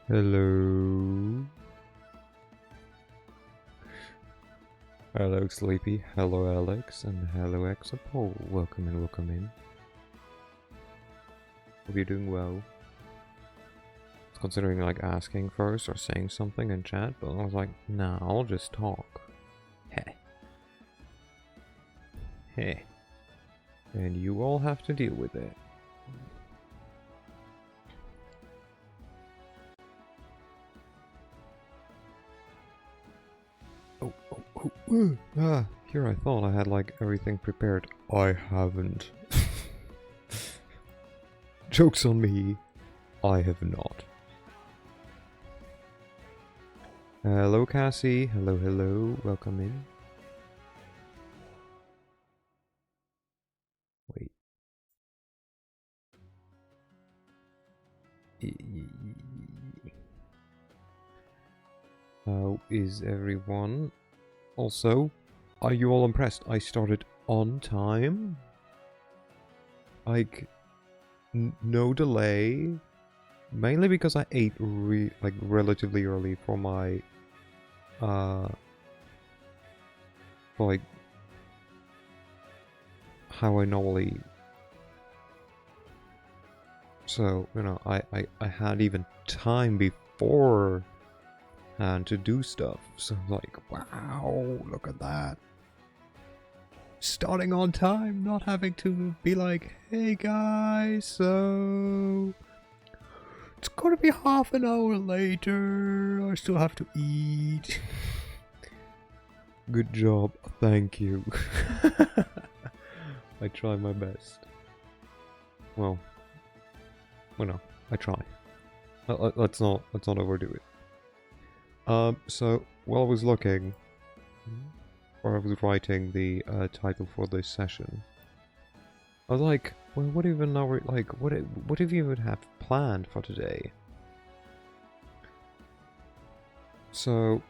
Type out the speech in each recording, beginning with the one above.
Hello. Hello, Sleepy. Hello, Alex. And hello, Exapol. Welcome in, welcome in. Hope you're doing well. I was considering like asking first or saying something in chat, but I was like, nah, I'll just talk. Heh. Heh. And you all have to deal with it. Here I thought I had like everything prepared. I haven't. Joke's on me. I have not. Hello, Cassie. Hello, hello. Welcome in. Wait. How is everyone? Also, are you all impressed? I started on time. Like, no delay. Mainly because I ate relatively early for my like how I normally. So, you know, I had even time before and to do stuff. So I'm like, wow, look at that. Starting on time, not having to be like, hey guys, so it's gonna be half an hour later. I still have to eat. Good job, thank you. I try my best. Well, no, I try. Let's not overdo it. So while I was looking, or I was writing the title for this session, I was like, well, what even are we like? What if you would have planned for today? So,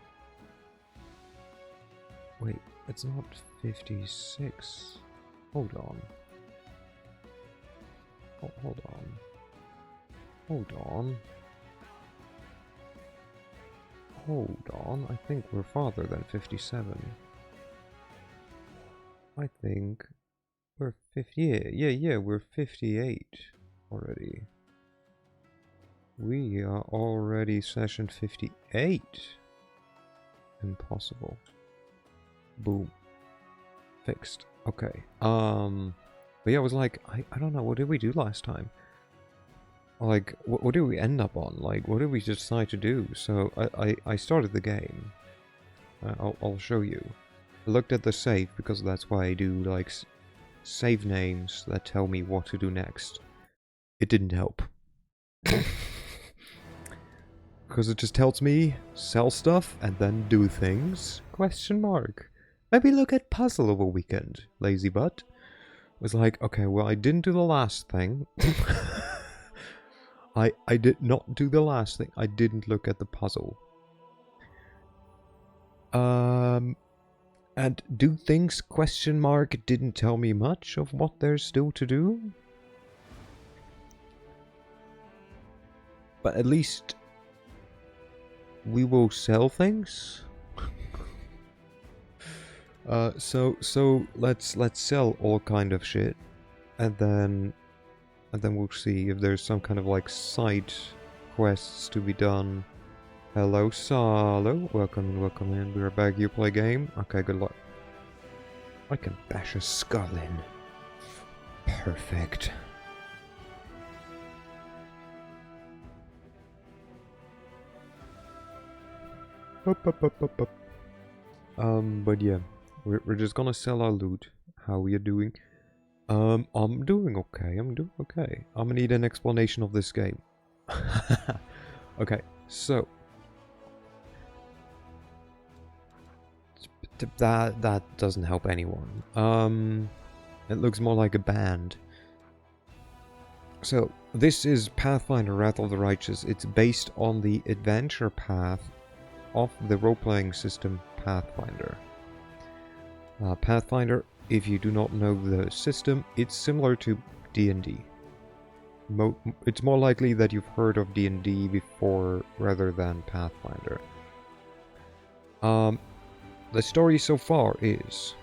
wait, it's not 56. Hold on. Hold on. Hold on. Hold on, I think we're farther than 57. I think we're 50. Yeah, we're 58 already. We are already session 58. Impossible. Boom. Fixed. Okay. But yeah, I was like, I don't know, what did we do last time? Like, what did we end up on? Like, what did we decide to do? So, I started the game. I'll show you. I looked at the save, because that's why I do, like, save names that tell me what to do next. It didn't help. Because it just tells me, sell stuff, and then do things? Question mark. Maybe look at puzzle over weekend, lazy butt. It was like, okay, well, I didn't do the last thing. I did not do the last thing. I didn't look at the puzzle. And do things question mark didn't tell me much of what there's still to do? But at least we will sell things. So let's sell all kind of shit, and then we'll see if there's some kind of like side quests to be done. Hello, Salo. Welcome in. We're back. You play game? Okay, good luck. I can bash a skull in. Perfect. But yeah, we're just gonna sell our loot. How are you doing? I'm doing okay. I'm gonna need an explanation of this game. Okay, so that doesn't help anyone. It looks more like a band. So this is Pathfinder: Wrath of the Righteous. It's based on the adventure path of the role-playing system Pathfinder. Pathfinder, if you do not know the system, it's similar to D&D. it's more likely that you've heard of D&D before rather than Pathfinder. The story so far is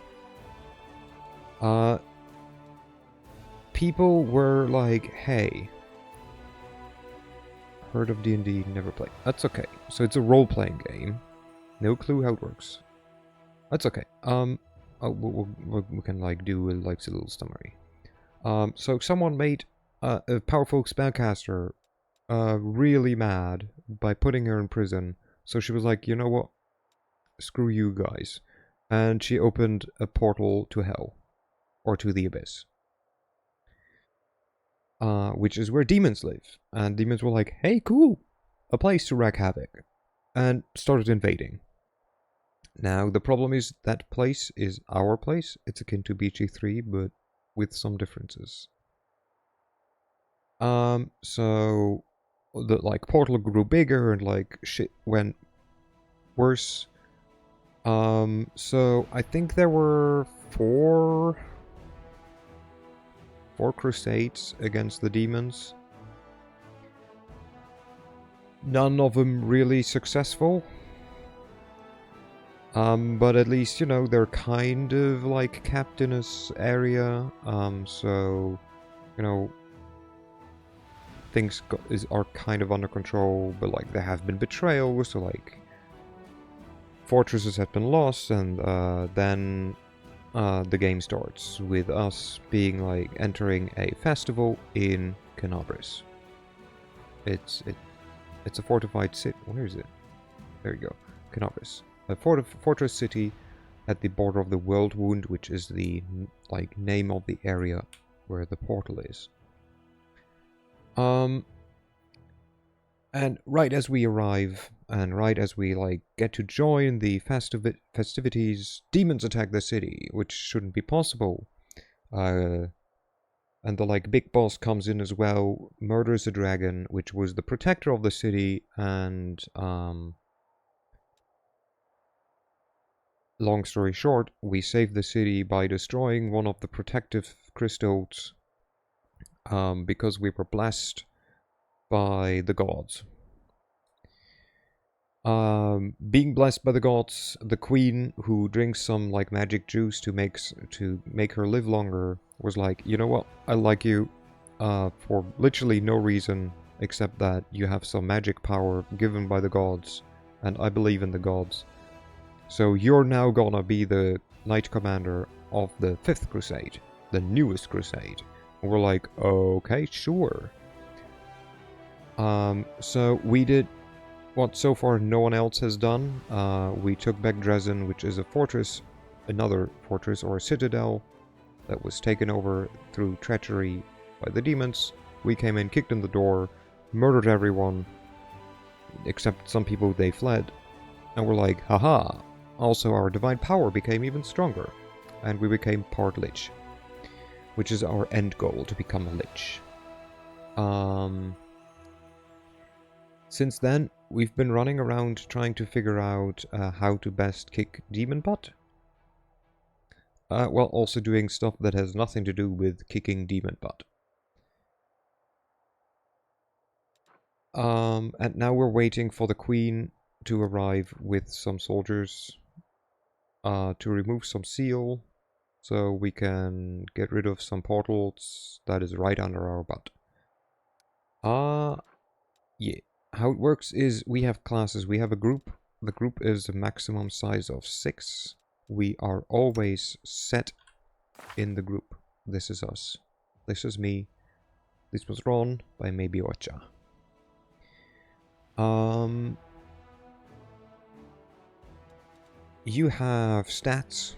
people were like, hey, heard of D&D, never played. That's okay. So it's a role-playing game. No clue how it works. That's okay. We can like do a little summary. So someone made a powerful spellcaster really mad by putting her in prison. So she was like, you know what? Screw you guys. And she opened a portal to hell. Or to the abyss. Which is where demons live. And demons were like, hey, cool! A place to wreak havoc. And started invading. Now, the problem is that place is our place. It's akin to BG3, but with some differences. So the like portal grew bigger and like shit went worse. So I think there were four crusades against the demons. None of them really successful. But at least, you know, they're kind of like capped in this area. So, you know, things are kind of under control, but like there have been betrayals, so like fortresses have been lost, and then the game starts with us being like entering a festival in Canabris. It's a fortified city. Where is it? There you go, Canabris. A fortress city at the border of the World Wound, which is the like name of the area where the portal is. And right as we arrive, and right as we like get to join the festivities, demons attack the city, which shouldn't be possible. And the like big boss comes in as well, murders a dragon, which was the protector of the city, and long story short, we save the city by destroying one of the protective crystals because we were blessed by the gods. Being blessed by the gods, the queen, who drinks some like magic juice to make her live longer, was like, you know what, I like you for literally no reason except that you have some magic power given by the gods, and I believe in the gods. So you're now gonna be the Knight Commander of the 5th Crusade, the newest crusade. And we're like, okay, sure. So we did what so far no one else has done. We took back Dresden, which is a fortress, another fortress or a citadel that was taken over through treachery by the demons. We came in, kicked in the door, murdered everyone, except some people. They fled. And we're like, haha. Also, our divine power became even stronger, and we became part Lich, which is our end goal, to become a Lich. Since then, we've been running around trying to figure out how to best kick Demon Butt, while also doing stuff that has nothing to do with kicking Demon Butt. And now we're waiting for the Queen to arrive with some soldiers to remove some seal, so we can get rid of some portals that is right under our butt. Yeah. How it works is we have classes, we have a group. The group is a maximum size of 6. We are always set in the group. This is us. This is me. This was run by maybe Ocha. You have stats.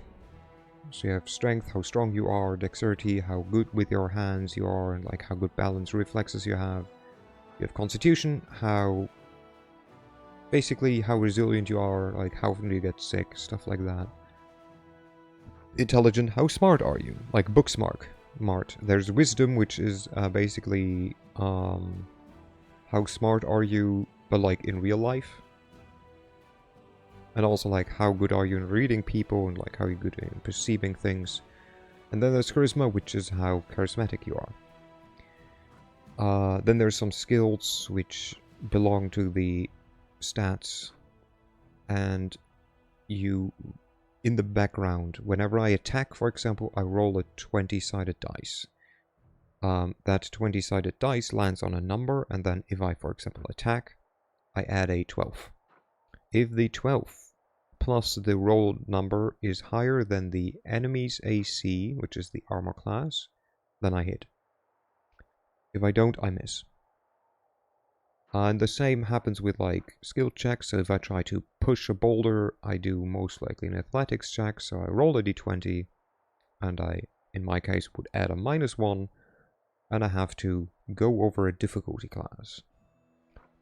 So you have strength, how strong you are, dexterity, how good with your hands you are, and like how good balance reflexes you have. You have constitution, basically how resilient you are, like how often do you get sick, stuff like that. Intelligent, how smart are you? Like book smart. There's wisdom, which is basically how smart are you, but like in real life. And also like how good are you in reading people, and like how you're good in perceiving things. And then there's charisma, which is how charismatic you are. Then there's some skills which belong to the stats, and you, in the background, whenever I attack, for example, I roll a 20-sided dice. That 20-sided dice lands on a number, and then if I, for example, attack, I add a 12. If the 12 plus the rolled number is higher than the enemy's AC, which is the armor class, then I hit. If I don't, I miss. And the same happens with like skill checks. So if I try to push a boulder, I do most likely an athletics check. So I roll a d20, and I, in my case, would add a -1, and I have to go over a difficulty class.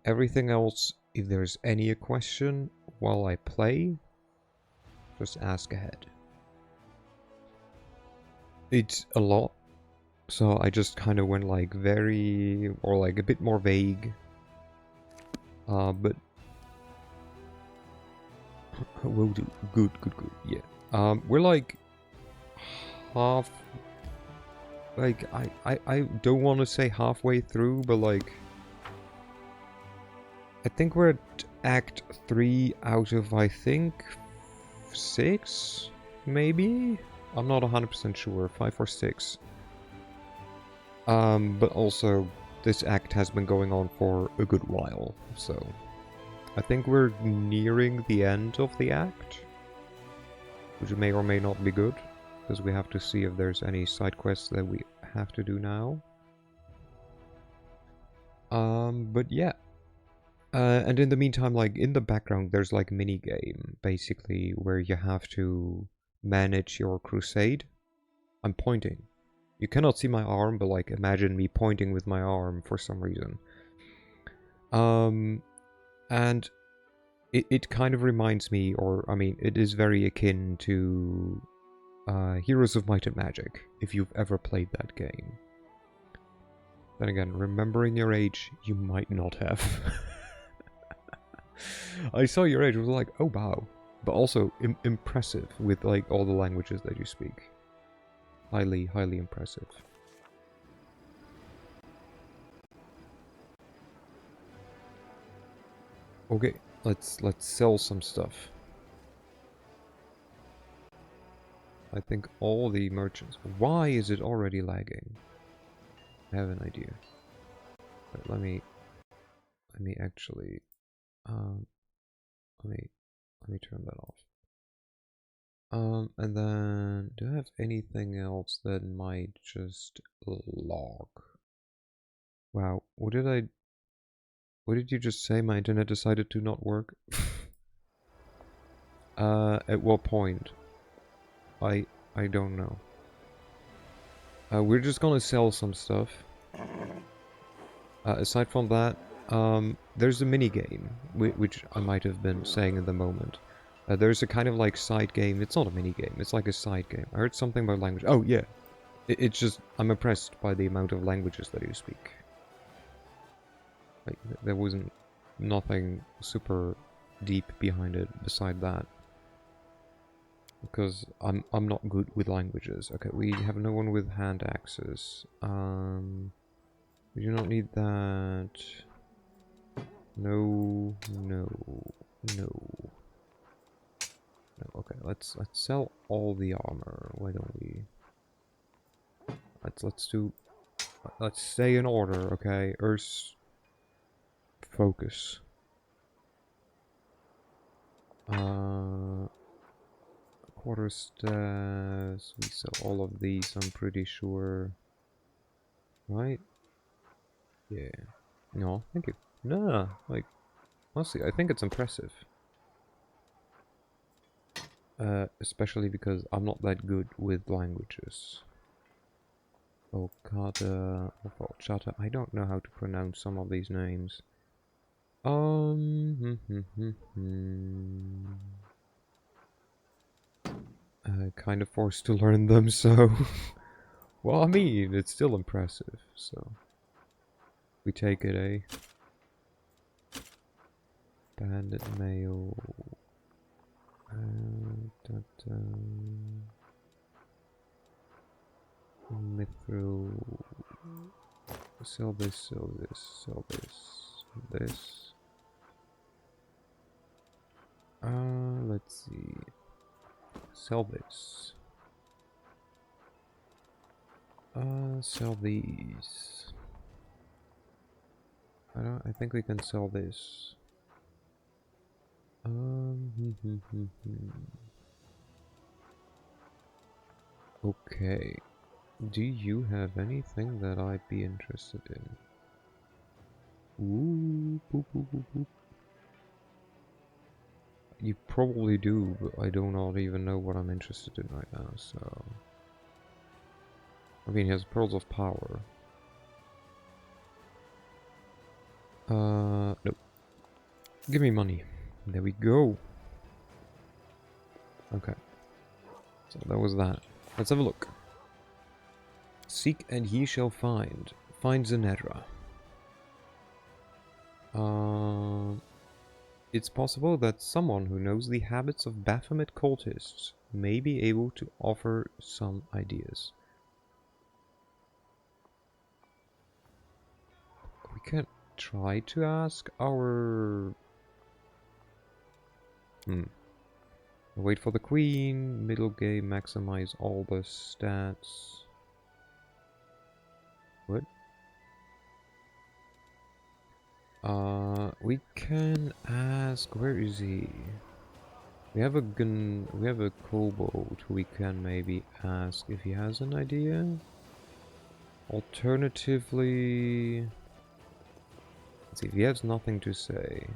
Everything else, if there's any question while I play, just ask ahead. It's a lot, so I just kind of went like very, or like a bit more vague. But we'll do good, yeah. We're like half, like I don't want to say halfway through, but like I think we're at Act 3 out of, I think, 6, maybe? I'm not 100% sure, 5 or 6. But also, this act has been going on for a good while, so I think we're nearing the end of the act, which may or may not be good, because we have to see if there's any side quests that we have to do now. But yeah. And in the meantime, like, in the background, there's like a mini game, basically, where you have to manage your crusade. I'm pointing. You cannot see my arm, but like, imagine me pointing with my arm for some reason. And it kind of reminds me, or, I mean, it is very akin to Heroes of Might and Magic, if you've ever played that game. Then again, remembering your age, you might not have. I saw your age, I was like, oh wow. But also, impressive with like all the languages that you speak. Highly, highly impressive. Okay, let's sell some stuff. I think all the merchants... Why is it already lagging? I have an idea. But let me actually... let me turn that off. And then... Do I have anything else that might just log? Wow, what did you just say? My internet decided to not work? At what point? I don't know. We're just gonna sell some stuff. Aside from that, there's a mini game, which I might have been saying in the moment. There's a kind of like side game. It's not a mini game. It's like a side game. I heard something about language. Oh yeah, it's just I'm impressed by the amount of languages that you speak. Like there wasn't nothing super deep behind it beside that. Because I'm not good with languages. Okay, we have no one with hand axes. We do not need that. No. Okay, let's sell all the armor. Why don't we? Let's stay in order, okay? Earth, focus. Quarterstaffs. We sell all of these, I'm pretty sure. Right? Yeah. No, thank you. No, like, honestly, I think it's impressive. Especially because I'm not that good with languages. Okada, Chata. I don't know how to pronounce some of these names. Kind of forced to learn them, so... Well, I mean, it's still impressive, so... We take it, eh? Bandit mail... Mithril... Sell this, sell this, sell this, this. Let's see. Sell this. Sell these. I think we can sell this. Okay. Do you have anything that I'd be interested in? Ooh, boop, boop, boop, boop. You probably do, but I do not even know what I'm interested in right now, so... I mean, he has Pearls of Power. Nope. Give me money. There we go. Okay. So that was that. Let's have a look. Seek and ye shall find. Find Zenedra. It's possible that someone who knows the habits of Baphomet cultists may be able to offer some ideas. We can try to ask our... Wait for the queen, middle game, maximize all the stats. What? We can ask, where is he? We have a kobold who we can maybe ask if he has an idea. Alternatively, let's see if he has nothing to say.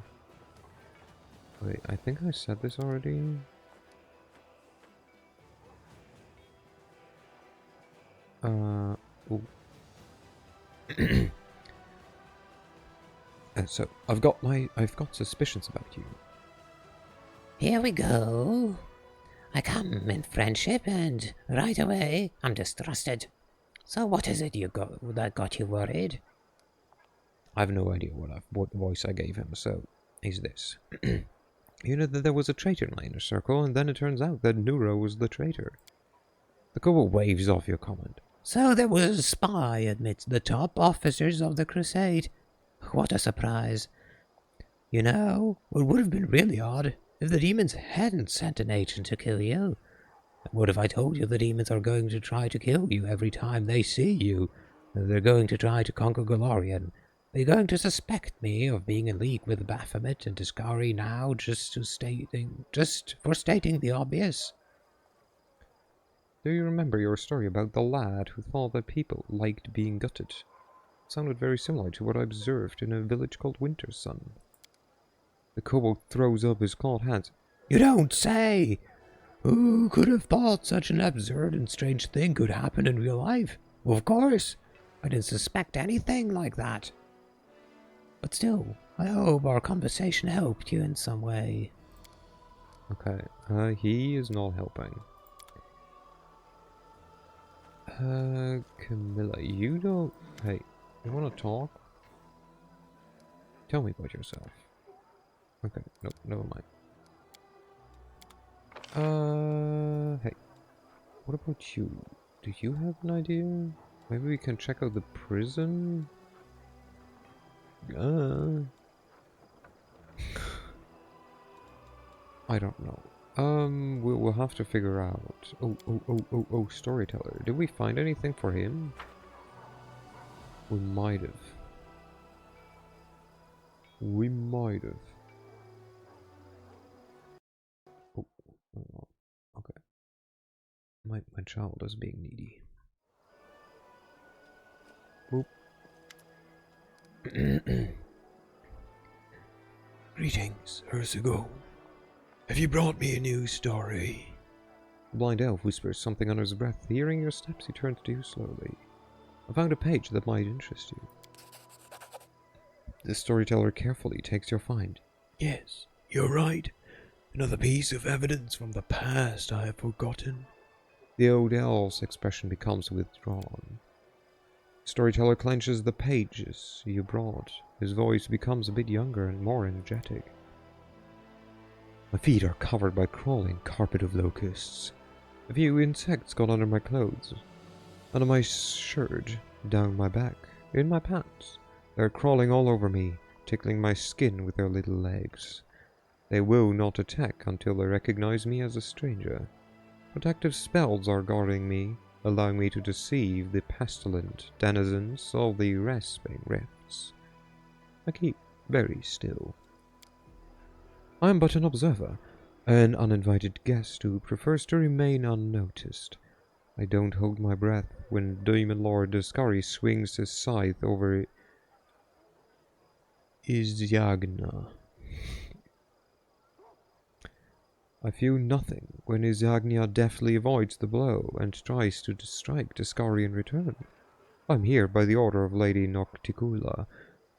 Wait, I think I said this already. Ooh. So I've got suspicions about you. Here we go. I come in friendship, and right away I'm distrusted. So what is it that got you worried? I have no idea what voice I gave him, so he's this. You know that there was a traitor in my inner circle, and then it turns out that Neuro was the traitor. The kobold waves off your comment. So there was a spy amidst the top officers of the Crusade. What a surprise. You know, it would have been really odd if the demons hadn't sent an agent to kill you. What if I told you the demons are going to try to kill you every time they see you? They're going to try to conquer Golarion. They're going to suspect me of being in league with Baphomet and Discari now just for stating the obvious. Do you remember your story about the lad who thought that people liked being gutted? It sounded very similar to what I observed in a village called Winter Sun. The kobold throws up his clawed hands. You don't say! Who could have thought such an absurd and strange thing could happen in real life? Well, of course, I didn't suspect anything like that. But still, I hope our conversation helped you in some way. Okay, he is not helping. Camilla, you don't... Hey, you wanna talk? Tell me about yourself. Okay, nope, never mind. Hey. What about you? Do you have an idea? Maybe we can check out the prison? I don't know. We'll have to figure out. Oh, storyteller. Did we find anything for him? We might have. Oh, okay. My child is being needy. Boop. Greetings, Ursugo. Have you brought me a new story? The blind elf whispers something under his breath. Hearing your steps, he turns to you slowly. I found a page that might interest you. The storyteller carefully takes your find. Yes, you're right. Another piece of evidence from the past I have forgotten. The old elf's expression becomes withdrawn. Storyteller clenches the pages you brought. His voice becomes a bit younger and more energetic. My feet are covered by crawling carpet of locusts. A few insects got under my clothes, under my shirt, down my back. in my pants. They're crawling all over me, tickling my skin with their little legs. They will not attack until they recognize me as a stranger. Protective spells are guarding me, allowing me to deceive the pestilent denizens of the rasping rifts. I keep very still. I am but an observer, an uninvited guest who prefers to remain unnoticed. I don't hold my breath when Demon Lord Daskari swings his scythe over Izyagna. I feel nothing when Izyagna deftly avoids the blow and tries to strike Daskari in return. I'm here by the order of Lady Nocticula.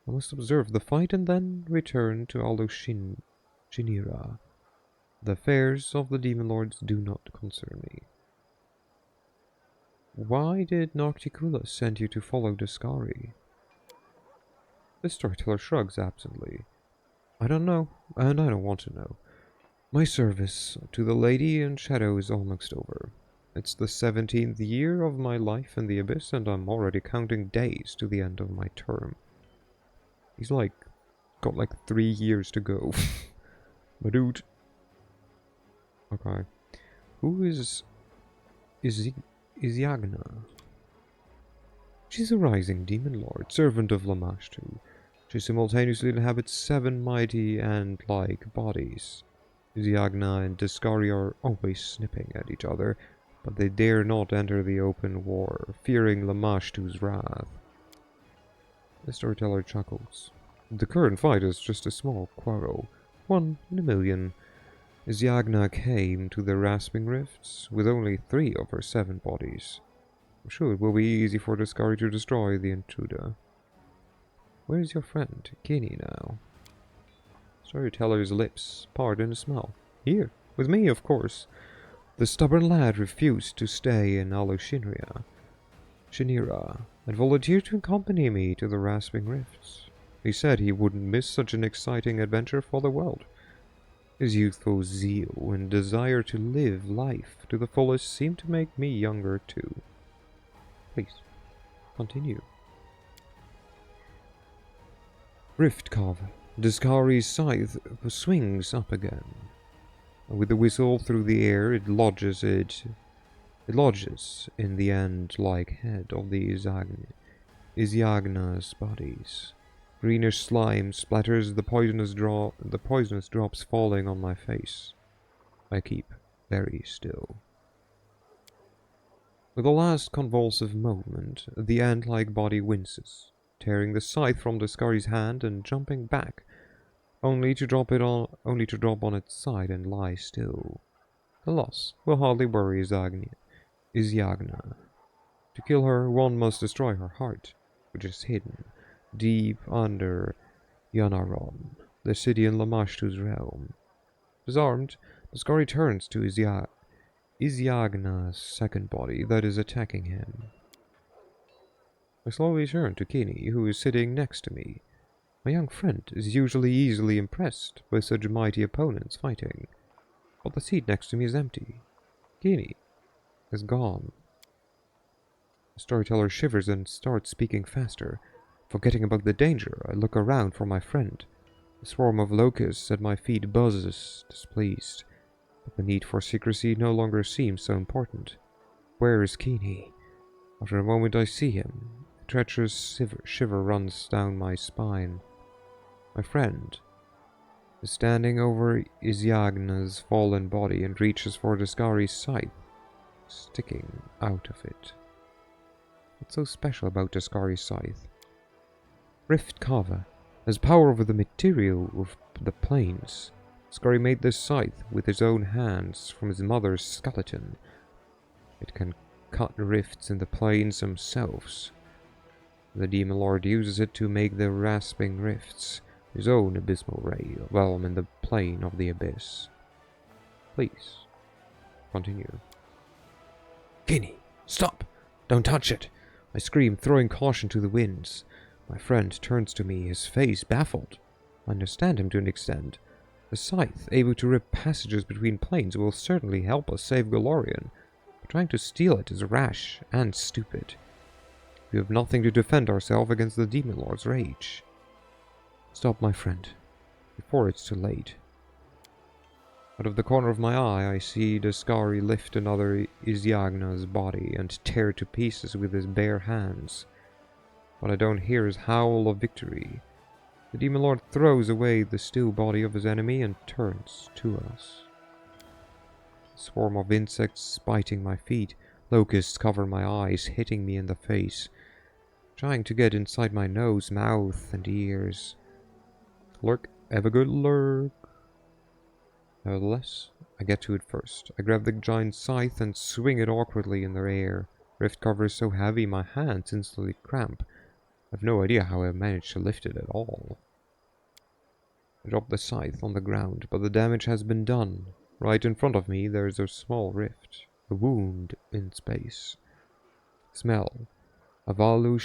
I must observe the fight and then return to Shinira. The affairs of the Demon Lords do not concern me. Why did Nocticula send you to follow Daskari? The storyteller shrugs absently. I don't know, and I don't want to know. My service to the Lady in Shadow is almost over. It's the 17th year of my life in the Abyss, and I'm already counting days to the end of my term. He's got 3 years to go. My dude. Okay. Who is Yagna? She's a rising demon lord, servant of Lamashtu. She simultaneously inhabits 7 mighty ant-like bodies. Yagna and Daskari are always snipping at each other, but they dare not enter the open war, fearing Lamashtu's wrath. The storyteller chuckles. The current fight is just a small quarrel, 1 in a million. Yagna came to the Rasping Rifts with only 3 of her 7 bodies. I'm sure it will be easy for Daskari to destroy the intruder. Where is your friend, Kini, now? Storyteller's lips part in a smile. Here, with me, of course. The stubborn lad refused to stay in Shinira, and volunteered to accompany me to the Rasping Rifts. He said he wouldn't miss such an exciting adventure for the world. His youthful zeal and desire to live life to the fullest seemed to make me younger too. Please, continue. Rift carver. Daskari's scythe swings up again. With a whistle through the air, it lodges in the ant-like head of the Izyagna's bodies. Greenish slime splatters the poisonous drops falling on my face. I keep very still. With a last convulsive movement, the ant-like body winces, tearing the scythe from Daskari's hand and jumping back, only to drop on its side and lie still. The loss will hardly worry Izyagna. To kill her, one must destroy her heart, which is hidden deep under Yanaron, the city in Lamashtu's realm. Disarmed, Daskari turns to Izyagna's second body that is attacking him. I slowly turn to Kini, who is sitting next to me. My young friend is usually easily impressed by such mighty opponents fighting, but the seat next to me is empty. Kini is gone. The storyteller shivers and starts speaking faster. Forgetting about the danger, I look around for my friend. The swarm of locusts at my feet buzzes, displeased, but the need for secrecy no longer seems so important. Where is Kini? After a moment I see him. A treacherous shiver runs down my spine. My friend is standing over Izyagna's fallen body and reaches for Daskari's scythe, sticking out of it. What's so special about Daskari's scythe? Rift Carver has power over the material of the plains. Daskari made this scythe with his own hands from his mother's skeleton. It can cut rifts in the plains themselves. The Demon Lord uses it to make the Rasping Rifts, his own abysmal realm in the plane of the abyss. Please, continue. Kini, stop! Don't touch it! I scream, throwing caution to the winds. My friend turns to me, his face baffled. I understand him to an extent. The scythe, able to rip passages between planes, will certainly help us save Golorion, but trying to steal it is rash and stupid. We have nothing to defend ourselves against the Demon Lord's rage. Stop, my friend, before it's too late. Out of the corner of my eye, I see the Skari lift another Izyagna's body and tear it to pieces with his bare hands. What I don't hear is howl of victory. The Demon Lord throws away the still body of his enemy and turns to us. A swarm of insects biting my feet. Locusts cover my eyes, hitting me in the face, trying to get inside my nose, mouth, and ears. Lurk, have a good lurk. Nevertheless, I get to it first. I grab the giant scythe and swing it awkwardly in the air. Rift cover is so heavy my hands instantly cramp. I have no idea how I managed to lift it at all. I drop the scythe on the ground, but the damage has been done. Right in front of me there is a small rift, a wound in space. Smell. Avalu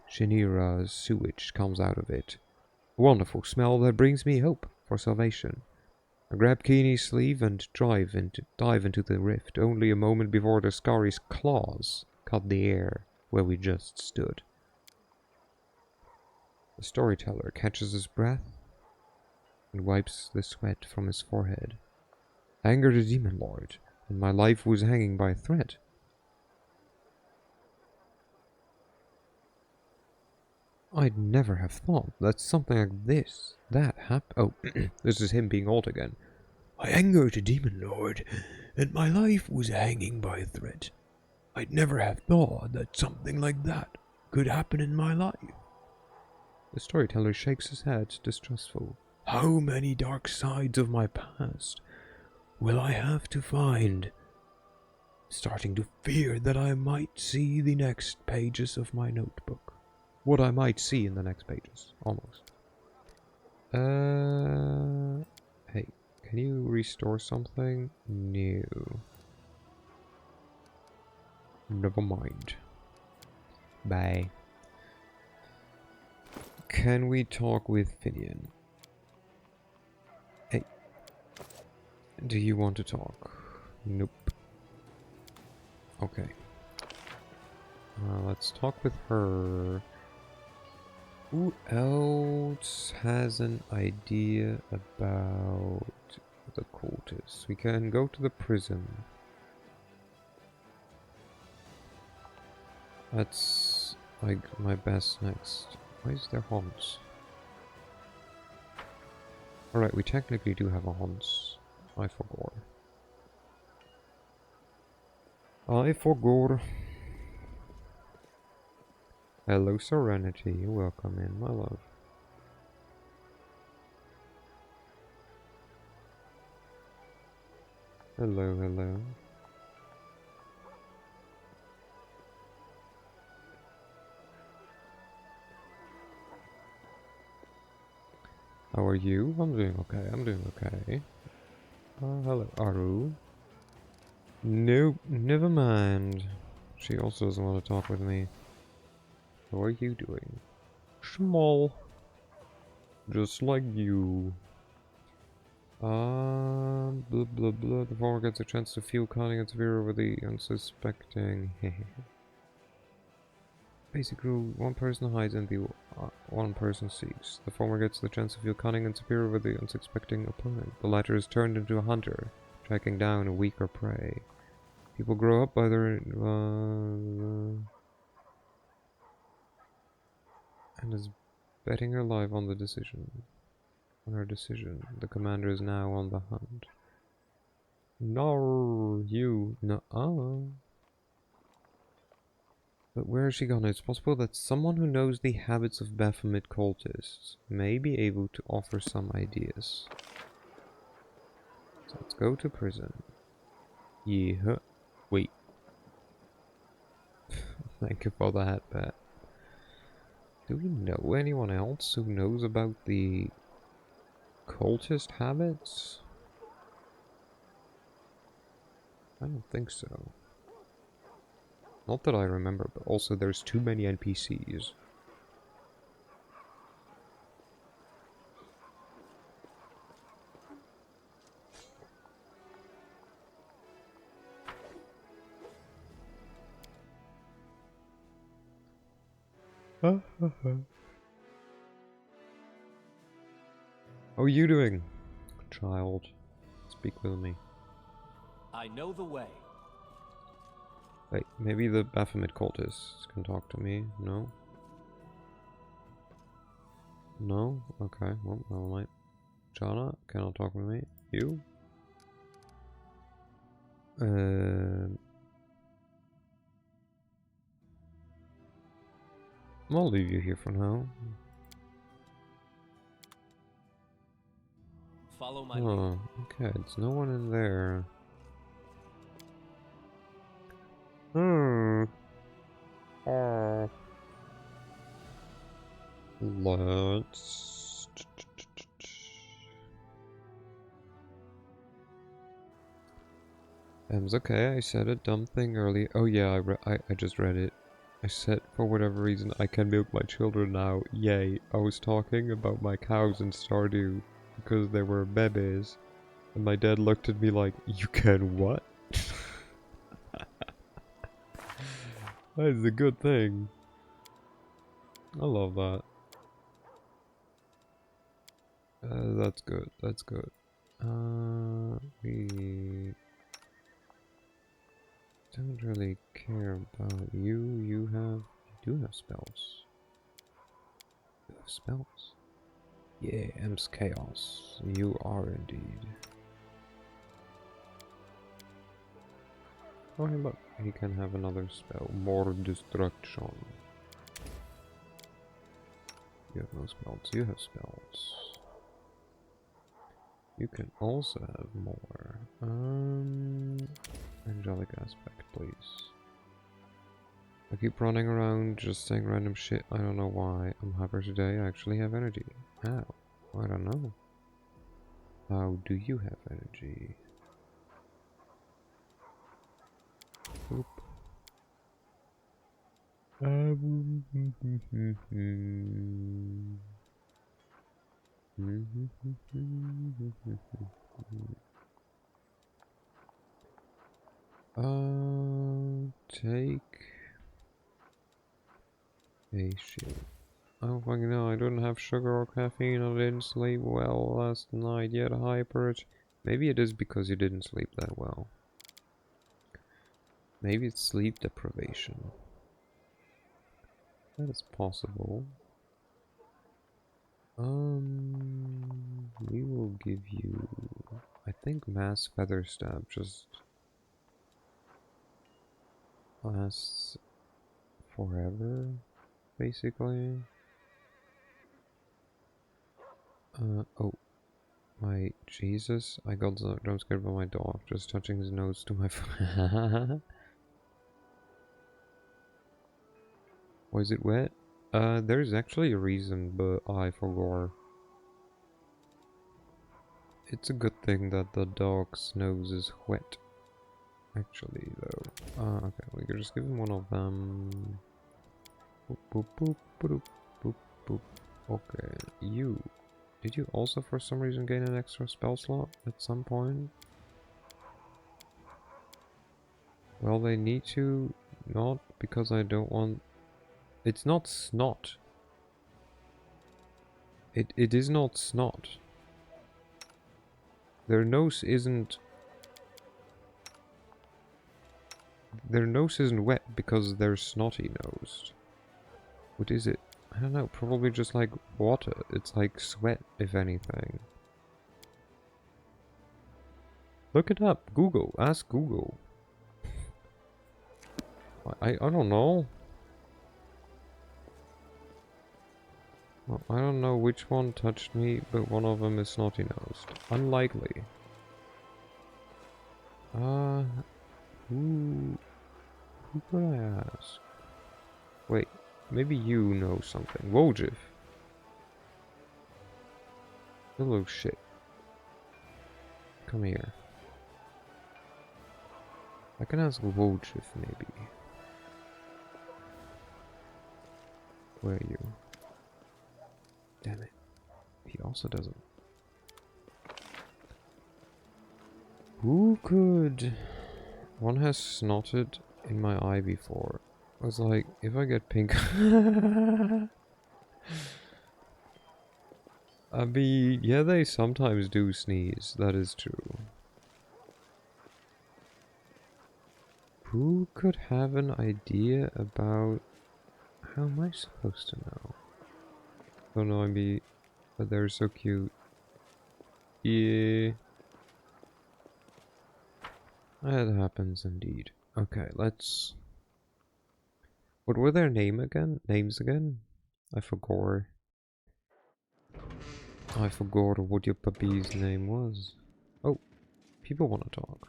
Shinira's sewage comes out of it. A wonderful smell that brings me hope for salvation. I grab Keeney's sleeve and dive into the rift, only a moment before the Skari's claws cut the air where we just stood. The storyteller catches his breath and wipes the sweat from his forehead. I angered the Demon Lord, and my life was hanging by a thread. I'd never have thought that something like that happened. Oh, this is him being old again. I angered the Demon Lord, and my life was hanging by a thread. I'd never have thought that something like that could happen in my life. The storyteller shakes his head, distrustful. How many dark sides of my past will I have to find? Starting to fear that I might see the next pages of my notebook. What I might see in the next pages, almost. Hey, can you restore something? No. Never mind. Bye. Can we talk with Finian? Hey. Do you want to talk? Nope. Okay. Let's talk with her. Who else has an idea about the cultists? We can go to the prison. That's like my best next. Why is there Hans? Alright, we technically do have a Hans. I forgot. I forgot. Hello, Serenity. Welcome in, my love. Hello, hello. How are you? I'm doing okay. I'm doing okay. Hello, Aru. Nope, never mind. She also doesn't want to talk with me. How are you doing? Small. Just like you. Blah blah blah. The farmer gets a chance to feel cunning and severe over the unsuspecting. Basic rule, one person hides and the one person seeks. The former gets the chance to feel cunning and superior over the unsuspecting opponent. The latter is turned into a hunter, tracking down a weaker prey. People grow up by their... and is betting her life on the decision. On her decision. The commander is now on the hunt. No, you... No. But where is she gone? It's possible that someone who knows the habits of Baphomet cultists may be able to offer some ideas. So let's go to prison. Yeah. Wait. Thank you for that, Pat. Do we know anyone else who knows about the cultist habits? I don't think so. Not that I remember, but also there's too many NPCs. How are you doing, child? Speak with me. I know the way. Wait, maybe the Baphomet cultists can talk to me? No? No? Okay, well, never mind. Jana, cannot talk with me. You? I'll leave you here for now. Follow my lead. Oh, okay, there's no one in there. Let's... okay, I said a dumb thing earlier. Oh yeah, I just read it. I said, for whatever reason, I can milk my children now. Yay. I was talking about my cows in Stardew because they were babies. And my dad looked at me like, you can what? That is a good thing. I love that. That's good. That's good. We don't really care about you. You do have spells. You have spells. Yeah, M's Chaos. You are indeed. Oh, hey, look. He can have another spell. More destruction. You have no spells. You have spells. You can also have more. Angelic aspect, please. I keep running around just saying random shit. I don't know why. I'm hyper today. I actually have energy. How? I don't know. How do you have energy? Oop. Take a shield. I don't fucking know. I don't have sugar or caffeine. I didn't sleep well last night yet. Hyper. Maybe it is because you didn't sleep that well. Maybe it's sleep deprivation. That is possible. We will give you, I think, mass feather stab just lasts forever, basically. Oh, my Jesus! I got jump scared by my dog just touching his nose to my foot. Was it wet? There's actually a reason, but I forgot. It's a good thing that the dog's nose is wet. Actually, though. Okay, we can just give him one of them. Boop, boop, boop, boop, boop, boop. Okay, you. Did you also for some reason gain an extra spell slot at some point? Well, they need to. Not because I don't want... It's not snot. It is not snot. Their nose isn't... Their nose isn't wet because they're snotty-nosed. What is it? I don't know, probably just like water. It's like sweat, if anything. Look it up. Google. Ask Google. I don't know. Well, I don't know which one touched me, but one of them is snotty-nosed. Unlikely. Who could I ask? Wait, maybe you know something. Wojif. Hello, shit. Come here. I can ask Wojif, maybe. Where are you? Damn it. He also doesn't. Who could... One has snotted in my eye before. I was like, if I get pink... I mean, yeah, they sometimes do sneeze. That is true. Who could have an idea about... How am I supposed to know? Don't know, but they're so cute. Yeah. That happens indeed. Okay, let's... What were their names again? I forgot. I forgot what your puppy's name was. Oh, people want to talk.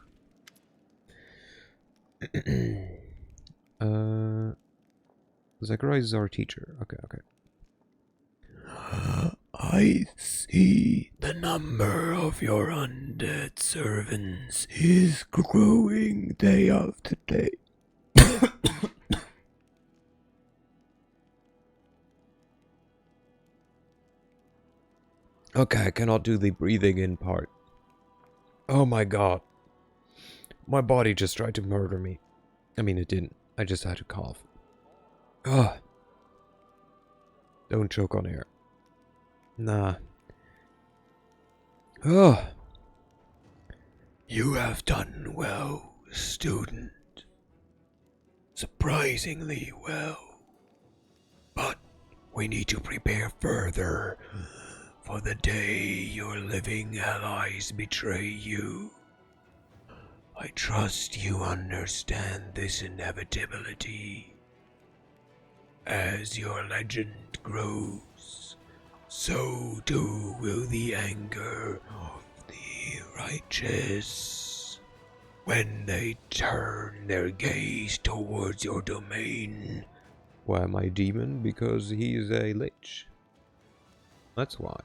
Zacharias is our teacher. Okay, okay. I see the number of your undead servants is growing day after day. Okay, I cannot do the breathing in part. Oh my god. My body just tried to murder me. I mean, it didn't. I just had to cough. Ugh. Don't choke on air. Nah. Ugh. You have done well, student. Surprisingly well. But we need to prepare further for the day your living allies betray you. I trust you understand this inevitability. As your legend grows, so too will the anger of the righteous. When they turn their gaze towards your domain. Why am I demon? Because he's a lich. That's why.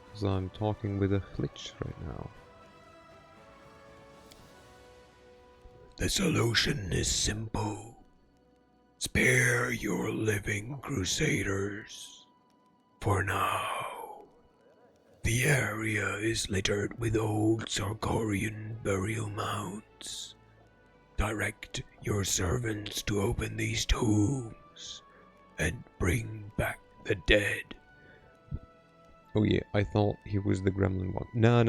Because I'm talking with a lich right now. The solution is simple. Spare your living crusaders. For now. The area is littered with old Sarkorian burial mounds. Direct your servants to open these tombs and bring back the dead. Oh yeah, I thought he was the gremlin one. No.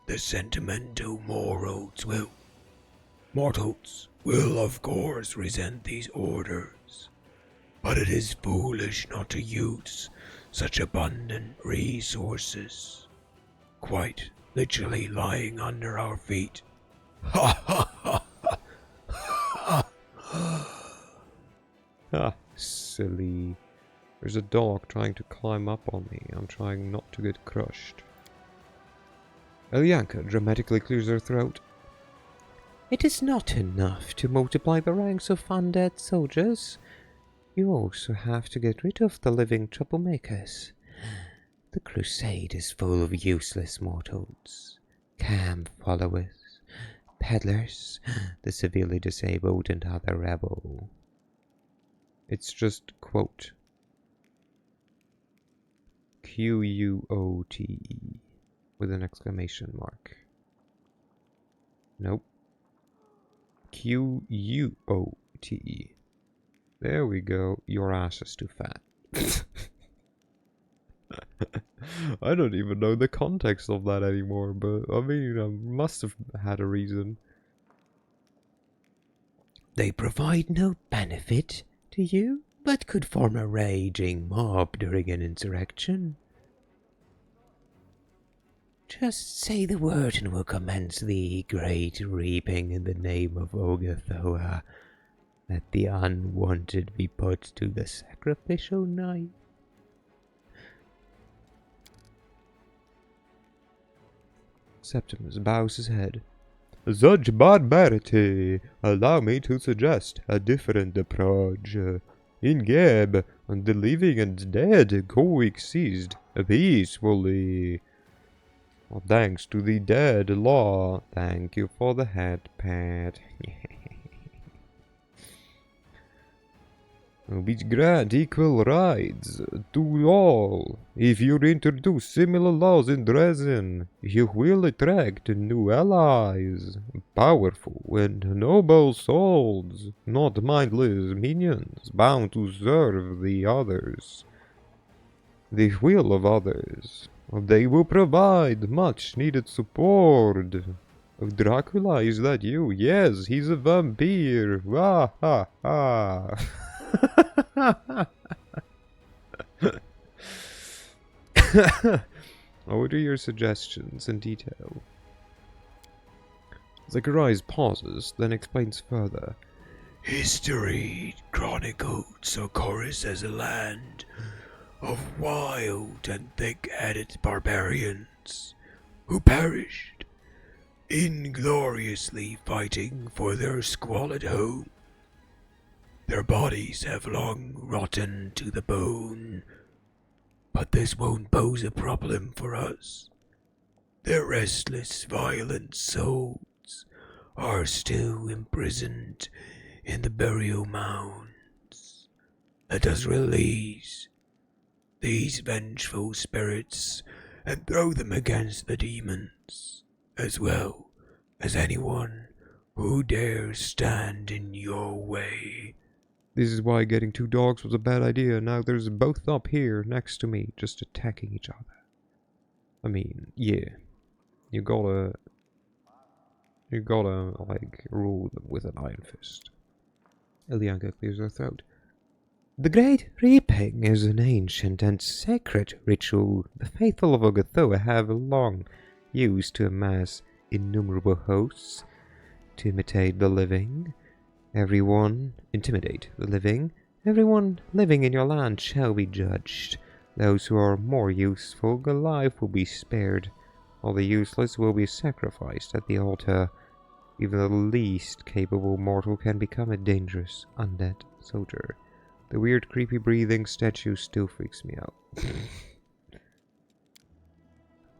The sentimental mortals will of course resent these orders, but it is foolish not to use such abundant resources, quite literally lying under our feet. Ha ha ha ha Ah, silly. There's a dog trying to climb up on me. I'm trying not to get crushed. Elyanka dramatically clears her throat. It is not enough to multiply the ranks of undead soldiers. You also have to get rid of the living troublemakers. The crusade is full of useless mortals, camp followers, peddlers, the severely disabled and other rebel. It's just quote. Quote with an exclamation mark. Nope. Quote. There we go. Your ass is too fat. I don't even know the context of that anymore, but I mean, I must have had a reason. They provide no benefit to you, but could form a raging mob during an insurrection. Just say the word and we'll commence the great reaping in the name of Ogathoa. Let the unwanted be put to the sacrificial knife. Septimus bows his head. Such barbarity! Allow me to suggest a different approach. In Gab, the living and dead coexist peacefully. Well, thanks to the dead law. Thank you for the head pat. We grant equal rights to all. If you introduce similar laws in Dresden, you will attract new allies, powerful and noble souls, not mindless minions bound to serve the others. The will of others. They will provide much needed support. Dracula, is that you? Yes, he's a vampire. Ha ha ha. What are your suggestions in detail? Zacharias pauses, then explains further. History chronicled Socorus as a land of wild and thick-headed barbarians who perished ingloriously fighting for their squalid home. Their bodies have long rotten to the bone, but this won't pose a problem for us. Their restless, violent souls are still imprisoned in the burial mounds. Let us release these vengeful spirits and throw them against the demons, as well as anyone who dares stand in your way. This is why getting 2 dogs was a bad idea. Now there's both up here next to me, just attacking each other. I mean, yeah. You gotta, like, rule them with an iron fist. Elianka clears her throat. The Great Reaping is an ancient and sacred ritual the faithful of Ogathoa have long used to amass innumerable hosts, to imitate the living. Intimidate the living. Everyone living in your land shall be judged. Those who are more useful alive will be spared. All the useless will be sacrificed at the altar. Even the least capable mortal can become a dangerous undead soldier. The weird, creepy breathing statue still freaks me out.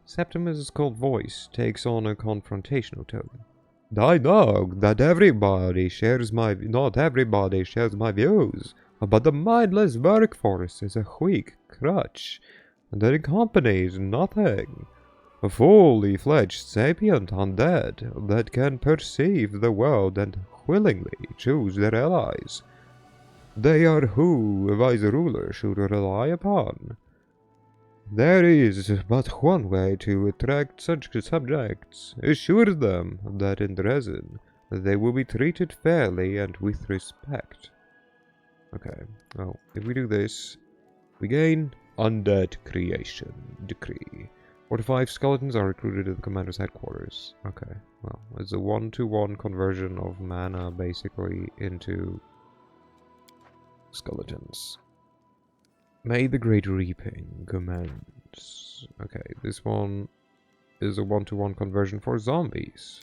Septimus' cold voice takes on a confrontational tone. I know that not everybody shares my views, but the mindless workforce is a weak crutch that accompanies nothing. A fully fledged sapient undead that can perceive the world and willingly choose their allies. They are who a wise ruler should rely upon. There is but one way to attract such subjects. Assure them that in Dresden they will be treated fairly and with respect. Okay, well, if we do this, we gain Undead Creation Decree. 4 to 5 skeletons are recruited at the commander's headquarters. Okay, well, it's a 1-to-1 conversion of mana basically into skeletons. May the Great Reaping commence. Okay, this one is a 1-to-1 conversion for zombies.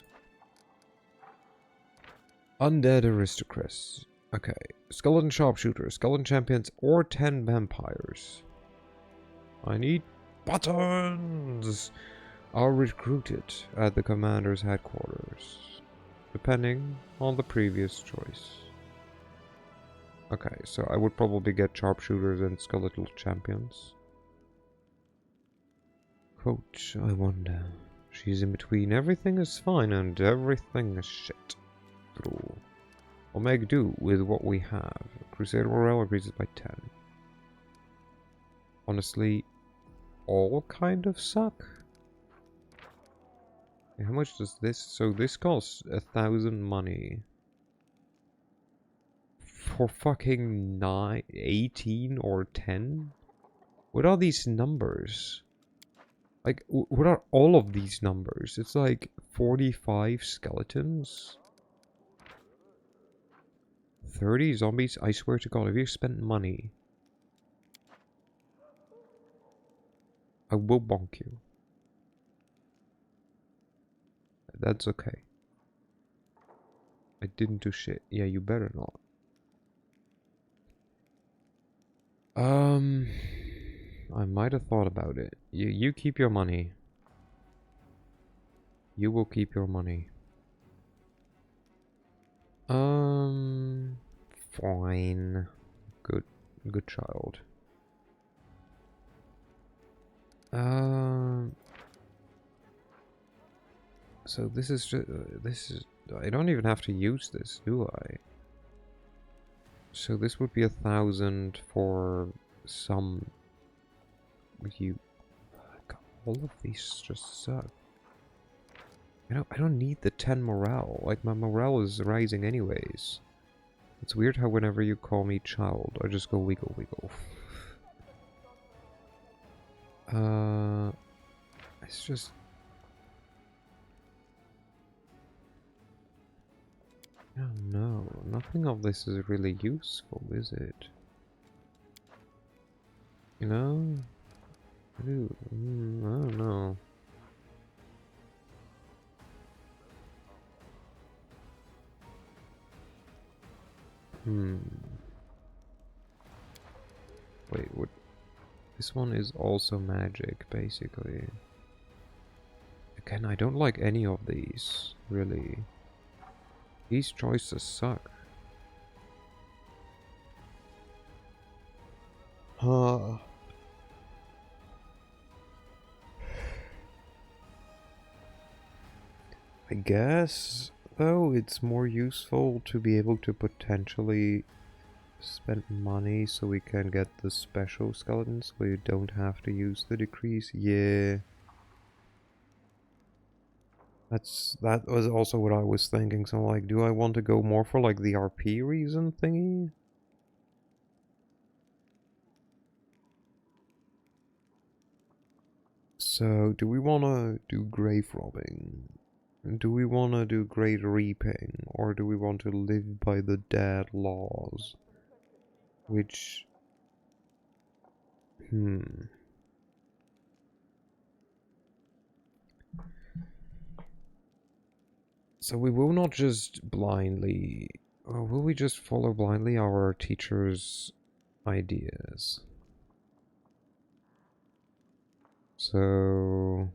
Undead Aristocrats. Okay, Skeleton Sharpshooters, Skeleton Champions, or 10 Vampires. I need buttons! Are recruited at the commander's headquarters, depending on the previous choice. Okay, so I would probably get Sharpshooters and Skeletal Champions. Coach, I wonder. She's in between everything is fine and everything is shit. True. I'll make do with what we have. Crusader morale increases by 10. Honestly, all kind of suck. How much does this? So this costs 1,000 money. For fucking 9, 18 or 10? What are these numbers? Like, what are all of these numbers? It's like 45 skeletons? 30 zombies? I swear to God, if you spent money, I will bonk you. That's okay. I didn't do shit. Yeah, you better not. I might have thought about it. You keep your money. You will keep your money. Fine. Good. Good child. So this is just... this is... I don't even have to use this, do I? So this would be 1,000 for some... You... God, all of these just suck. I don't need the 10 morale. Like, my morale is rising anyways. It's weird how whenever you call me child, I just go wiggle wiggle. It's just... I don't know. Nothing of this is really useful, is it? You know? I don't know. Wait, what? This one is also magic, basically. Again, I don't like any of these, really. These choices suck. I guess, though, it's more useful to be able to potentially spend money so we can get the special skeletons where you don't have to use the decrease. Yeah. That was also what I was thinking. So like, do I want to go more for like the RP reason thingy? So do we want to do grave robbing? Do we want to do great reaping? Or do we want to live by the dead laws? Which... So we will not just blindly... Or will we just follow blindly our teacher's ideas? So...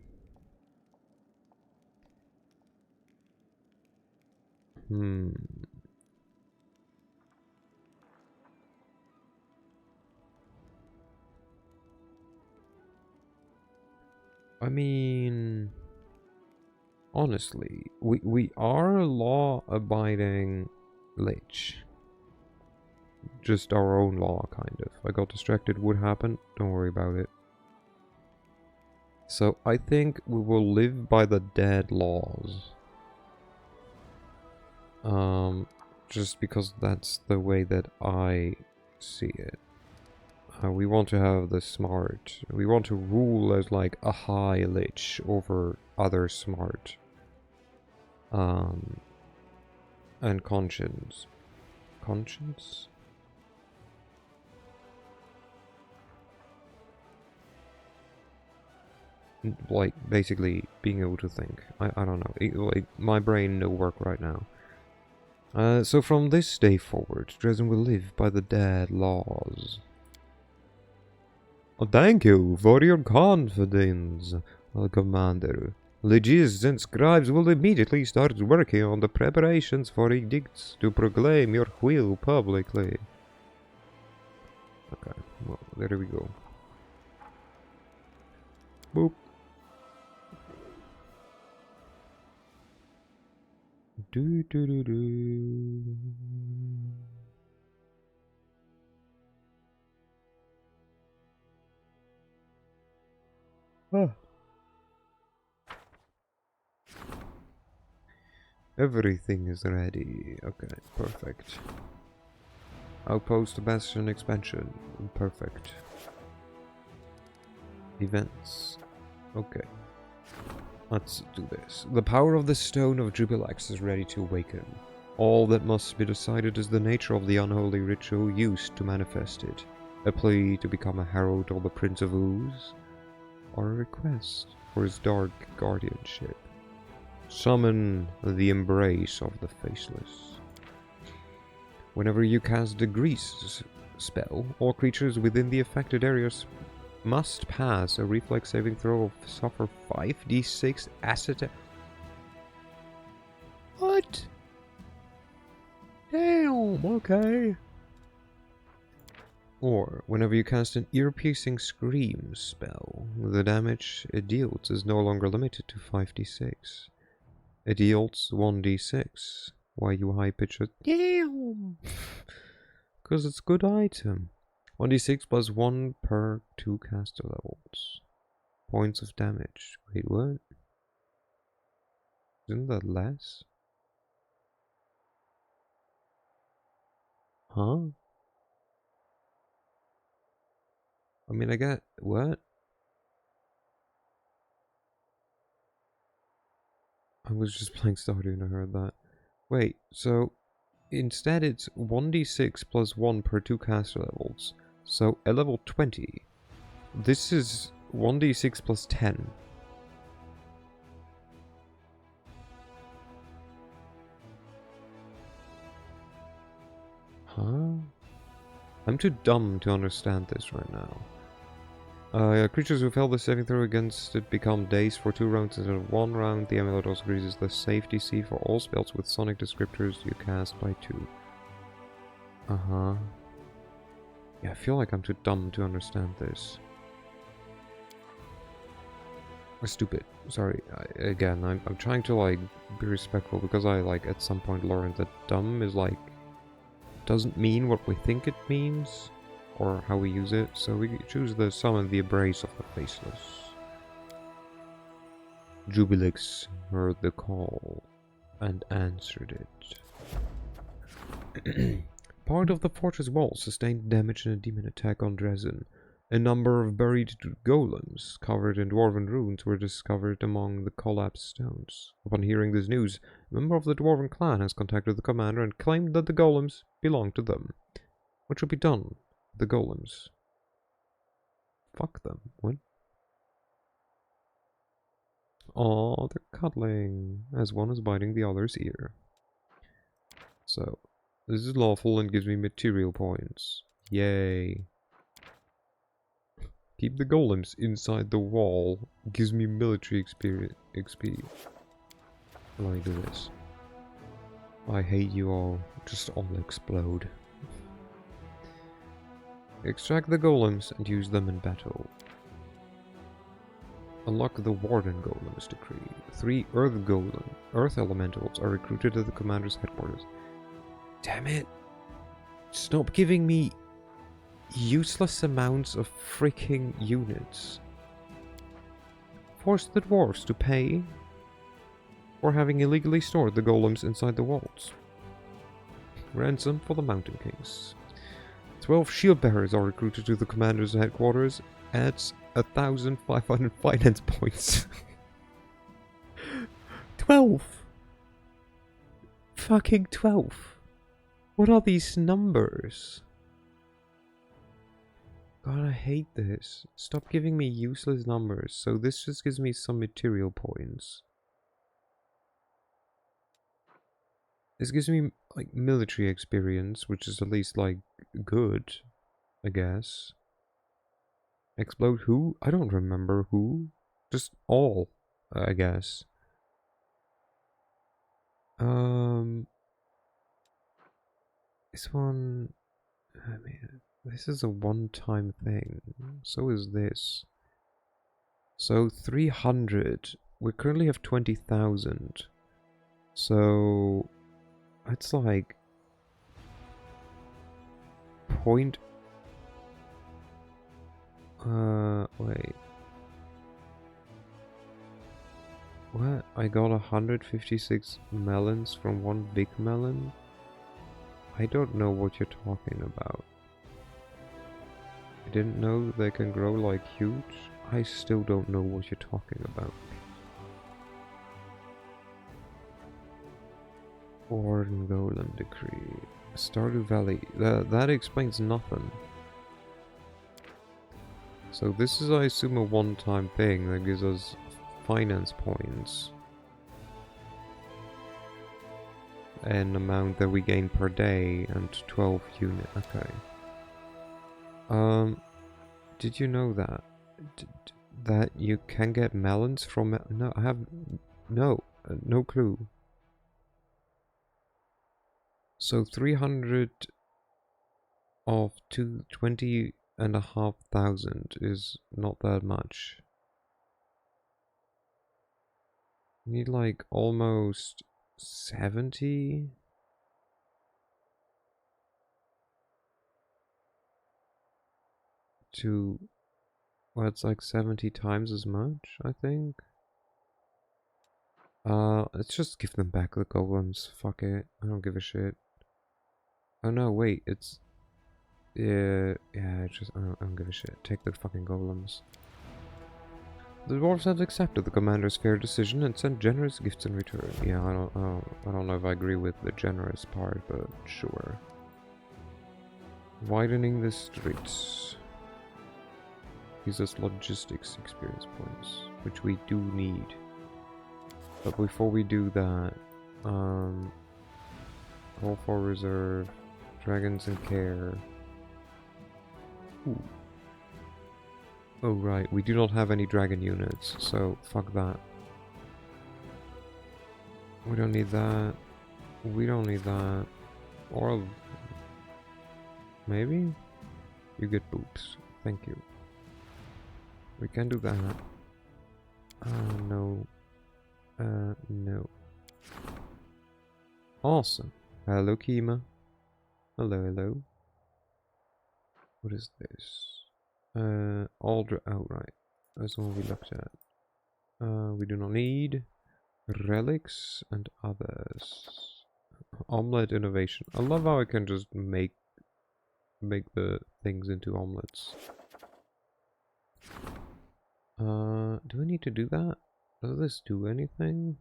I mean... Honestly, we are a law-abiding lich. Just our own law, kind of. I got distracted, would happen, don't worry about it. So I think we will live by the dead laws. Just because that's the way that I see it. We want to have the smart. We want to rule as like a high lich over other smart. And conscience. Conscience? Like, basically being able to think. I don't know. Like, my brain no work right now. So from this day forward, Dresden will live by the dead laws. Thank you for your confidence, Commander. Legists and scribes will immediately start working on the preparations for edicts to proclaim your will publicly. Okay, well, there we go. Boop. Do do do do. Ah. Everything is ready. Okay, perfect. Outpost Bastion expansion. Perfect. Events. Okay. Let's do this. The power of the Stone of Jubilex is ready to awaken. All that must be decided is the nature of the unholy ritual used to manifest it. A plea to become a herald of the Prince of Ooze, or a request for his dark guardianship. Summon the embrace of the faceless. Whenever you cast a grease spell, all creatures within the affected areas must pass a reflex saving throw of suffer 5d6 acid. What? Damn, okay. Or, whenever you cast an ear-piercing scream spell, the damage it deals is no longer limited to 5d6. It deals 1d6. Why you high-pitch it? Damn! Because it's a good item. 1d6 plus 1 per 2 caster levels. Points of damage. Wait, what? Isn't that less? Huh? I mean, I got... What? I was just playing Stardew and I heard that. Wait, so... Instead it's 1d6 plus 1 per 2 caster levels. So, at level 20, this is 1d6 plus 10. Huh? I'm too dumb to understand this right now. Yeah, creatures who fail the saving throw against it become dazed for 2 rounds instead of 1 round. The amulet also increases the save DC for all spells with sonic descriptors you cast by 2. Uh-huh. Yeah, I feel like I'm too dumb to understand this. Or stupid. Sorry. Again, I'm trying to, like, be respectful because I, like, at some point learned that dumb is, like, doesn't mean what we think it means. Or how we use it, so we choose the summon the Embrace of the Faceless. Jubilix heard the call and answered it. Part of the fortress wall sustained damage in a demon attack on Dresden. A number of buried golems covered in dwarven runes were discovered among the collapsed stones. Upon hearing this news, a member of the dwarven clan has contacted the commander and claimed that the golems belong to them. What should be done? The golems. Fuck them. What? Oh, they're cuddling, as one is biting the other's ear. So, this is lawful and gives me material points. Yay. Keep the golems inside the wall. Gives me military experience. XP. Let me do this. I hate you all. Just all explode. Extract the golems and use them in battle. Unlock the Warden Golems decree. 3 Earth Elementals are recruited at the commander's headquarters. Damn it! Stop giving me useless amounts of freaking units. Force the dwarves to pay for having illegally stored the golems inside the walls. Ransom for the Mountain Kings. 12 shield bearers are recruited to the commander's headquarters. Adds 1,500 finance points. 12! Fucking 12! What are these numbers? God, I hate this. Stop giving me useless numbers. So this just gives me some material points. This gives me, like, military experience, which is at least, like, good, I guess. Explode who? I don't remember who. Just all, I guess. This one... I mean, this is a one-time thing. So is this. So 300. We currently have 20,000. So... It's like... Point... wait. What? I got 156 melons from one big melon? I don't know what you're talking about. I didn't know they can grow like huge. I still don't know what you're talking about. Warden Golem Decree. Stardew Valley. That explains nothing. So this is, I assume, a one-time thing that gives us finance points. An amount that we gain per day and 12 unit. Okay. Did you know that? That you can get melons from... No, I have... No. No clue. So 300 of 20,500 is not that much. Need like almost 70. To, well, it's like 70 times as much, I think. Let's just give them back the golems. Fuck it. I don't give a shit. Oh no, wait, it's... yeah, I don't give a shit. Take the fucking golems. The dwarves have accepted the commander's fair decision and sent generous gifts in return. Yeah, I don't know if I agree with the generous part, but sure. Widening the streets. Gives us logistics experience points, which we do need. But before we do that, call for reserve, dragons in care. Ooh. Oh right, we do not have any dragon units, so fuck that. We don't need that. We don't need that. Or maybe? You get boobs. Thank you. We can do that. No. No. Awesome. Hello, Kima. Hello, hello. What is this? Aldra. Oh, right. That's the one we looked at. We do not need relics and others. Omelette innovation. I love how I can just make the things into omelets. Do I need to do that? Does this do anything?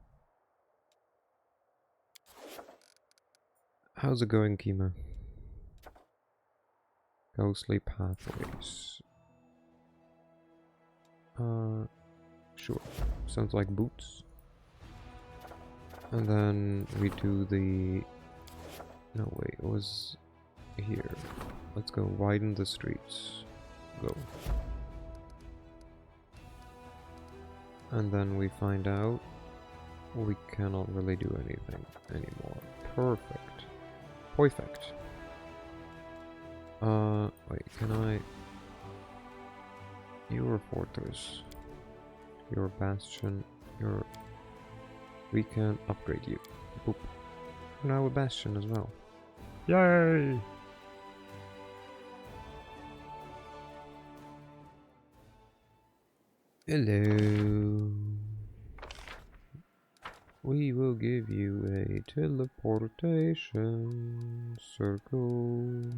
How's it going, Kima? Ghostly pathways. Sure. Sounds like boots. And then we do the... no, wait, it was here. Let's go widen the streets. Go. And then we find out we cannot really do anything anymore. Perfect. Perfect. Wait, can I... You're a fortress. You're a bastion. You're... We can upgrade you. Boop. Now a bastion as well. Yay! Hello. We will give you a teleportation circle.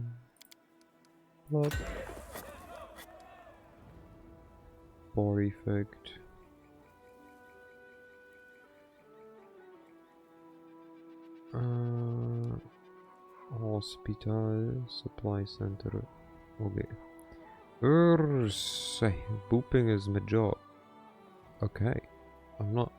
Plop. Perfect. Hospital, supply center. Okay. Say, booping is my job. Okay. I'm not